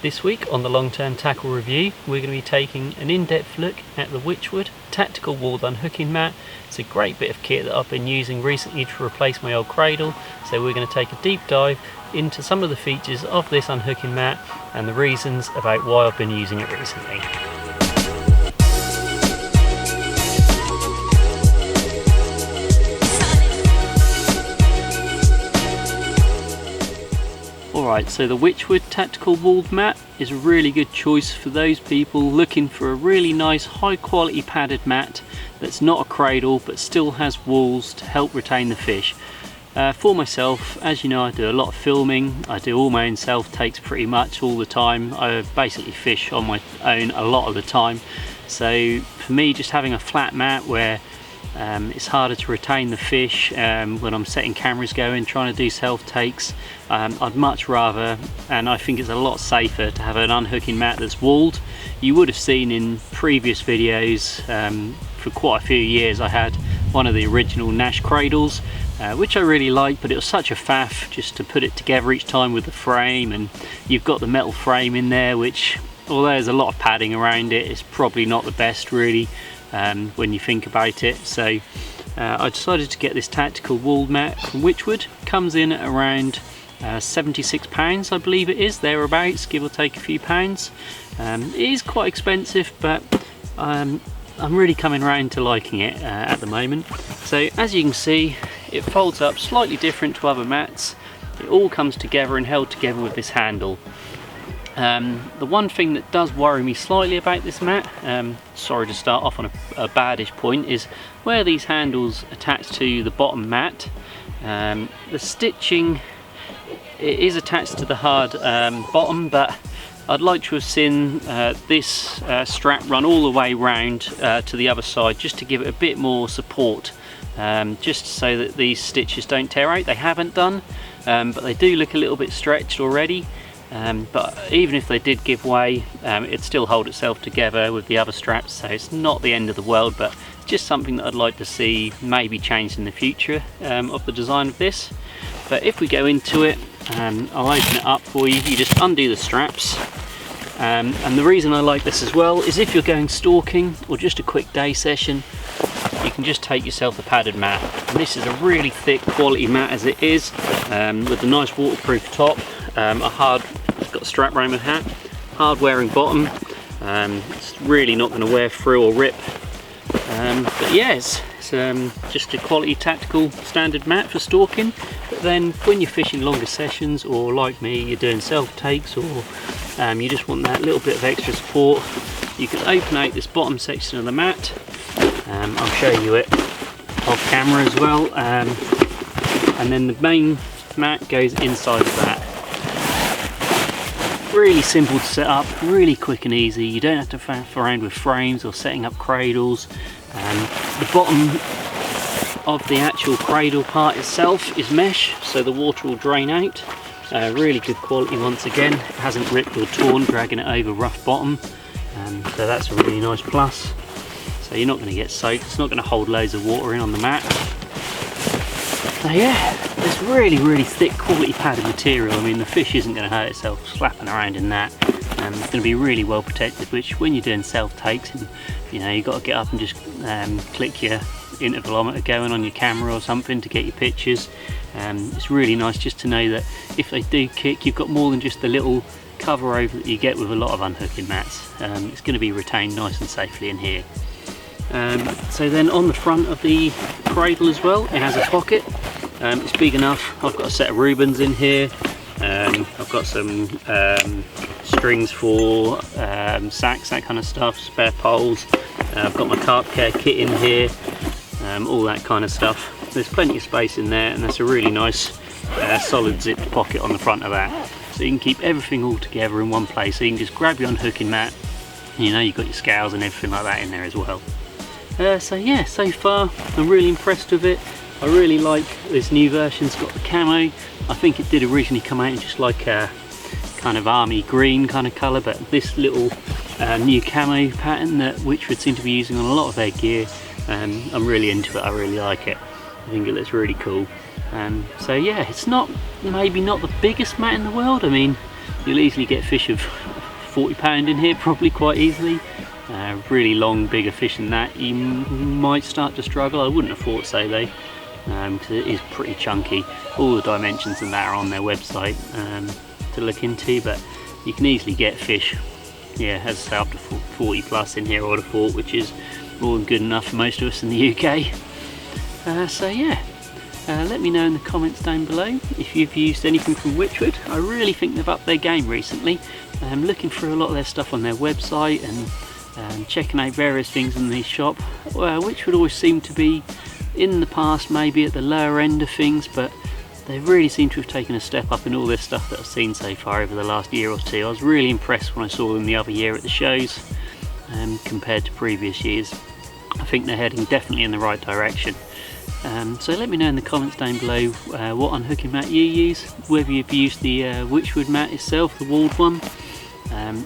This week on the long-term tackle review, we're going to be taking an in-depth look at the Wychwood tactical walled unhooking mat. It's a great bit of kit that I've been using recently to replace my old cradle, so we're going to take a deep dive into some of the features of this unhooking mat and the reasons about why I've been using it recently. Alright, so the Wychwood tactical walled mat is a really good choice for those people looking for a really nice high quality padded mat that's not a cradle but still has walls to help retain the fish. For myself, as you know, I do a lot of filming. I do all my own self takes pretty much all the time. I basically fish on my own a lot of the time, so for me just having a flat mat where it's harder to retain the fish when I'm setting cameras going, trying to do self takes. I'd much rather, and I think it's a lot safer, to have an unhooking mat that's walled. You would have seen in previous videos, for quite a few years I had one of the original Nash cradles, which I really liked, but it was such a faff just to put it together each time with the frame, and you've got the metal frame in there which, although there's a lot of padding around it, it's probably not the best really when you think about it. So I decided to get this tactical walled mat from Wychwood. Comes in at around £76 I believe it is, thereabouts, give or take a few pounds. It is quite expensive, but I'm really coming around to liking it at the moment. So as you can see, it folds up slightly different to other mats. It all comes together and held together with this handle. The one thing that does worry me slightly about this mat, sorry to start off on a baddish point, is where these handles attach to the bottom mat. The stitching, it is attached to the hard bottom, but I'd like to have seen this strap run all the way round to the other side, just to give it a bit more support, just so that these stitches don't tear out. They haven't done, but they do look a little bit stretched already. But even if they did give way, it'd still hold itself together with the other straps, so it's not the end of the world, but just something that I'd like to see maybe changed in the future of the design of this. But if we go into it, I'll open it up for you. You just undo the straps, and the reason I like this as well is if you're going stalking or just a quick day session, you can just take yourself a padded mat. And this is a really thick quality mat as it is, with a nice waterproof top, it's got a strap around the hat, hard wearing bottom. It's really not going to wear through or rip, but yes, it's just a quality tactical standard mat for stalking. But then when you're fishing longer sessions, or like me, you're doing self takes, or you just want that little bit of extra support, you can open out this bottom section of the mat. I'll show you it off camera as well, and then the main mat goes inside of that. Really simple to set up, really quick and easy. You don't have to faff around with frames or setting up cradles. The bottom of the actual cradle part itself is mesh, so the water will drain out. Really good quality once again. It hasn't ripped or torn dragging it over rough bottom, so that's a really nice plus. So you're not going to get soaked, it's not going to hold loads of water in on the mat. So yeah, it's really thick quality padded material. I mean, the fish isn't going to hurt itself slapping around in that. It's going to be really well protected, which when you're doing self takes and you know you've got to get up and just click your intervalometer going on your camera or something to get your pictures, it's really nice just to know that if they do kick, you've got more than just the little cover over that you get with a lot of unhooking mats. It's going to be retained nice and safely in here. So then on the front of the cradle as well, it has a pocket. It's big enough. I've got a set of Rubens in here. I've got some strings for sacks, that kind of stuff, spare poles. I've got my Carp care kit in here, all that kind of stuff. There's plenty of space in there, and that's a really nice solid zipped pocket on the front of that. So you can keep everything all together in one place. So you can just grab your unhooking mat, you know, you've got your scales and everything like that in there as well. So yeah, so far I'm really impressed with it. I really like this new version. It's got the camo. I think it did originally come out in just like a kind of army green kind of colour, but this little new camo pattern that Wychwood seem to be using on a lot of their gear, I'm really into it. I really like it. I think it looks really cool. So yeah, it's maybe not the biggest mat in the world. I mean, you'll easily get fish of £40 in here probably quite easily. Really long, bigger fish than that, you might start to struggle. I wouldn't have thought so though, because it is pretty chunky. All the dimensions and that are on their website to look into, but you can easily get fish, yeah, as I say, up to 40 plus in here, I would have thought, which is more than good enough for most of us in the UK. So yeah, let me know in the comments down below if you've used anything from Wychwood. I really think they've upped their game recently. I'm looking through a lot of their stuff on their website and checking out various things in the shop, which would always seem to be in the past maybe at the lower end of things, but they really seem to have taken a step up in all this stuff that I've seen so far over the last year or two. I was really impressed when I saw them the other year at the shows compared to previous years. I think they're heading definitely in the right direction. So let me know in the comments down below what unhooking mat you use, whether you've used the Wychwood mat itself, the walled one,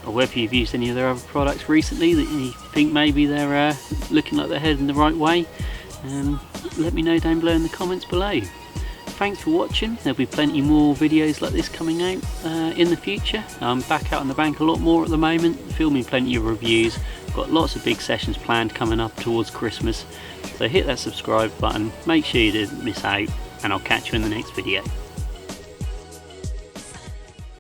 or whether you've used any of their other products recently that you think maybe they're looking like they're heading the right way. Let me know down below in the comments below. Thanks for watching. There'll be plenty more videos like this coming out in the future. I'm back out on the bank a lot more at the moment, filming plenty of reviews. Got lots of big sessions planned coming up towards Christmas, so hit that subscribe button, make sure you didn't miss out, and I'll catch you in the next video.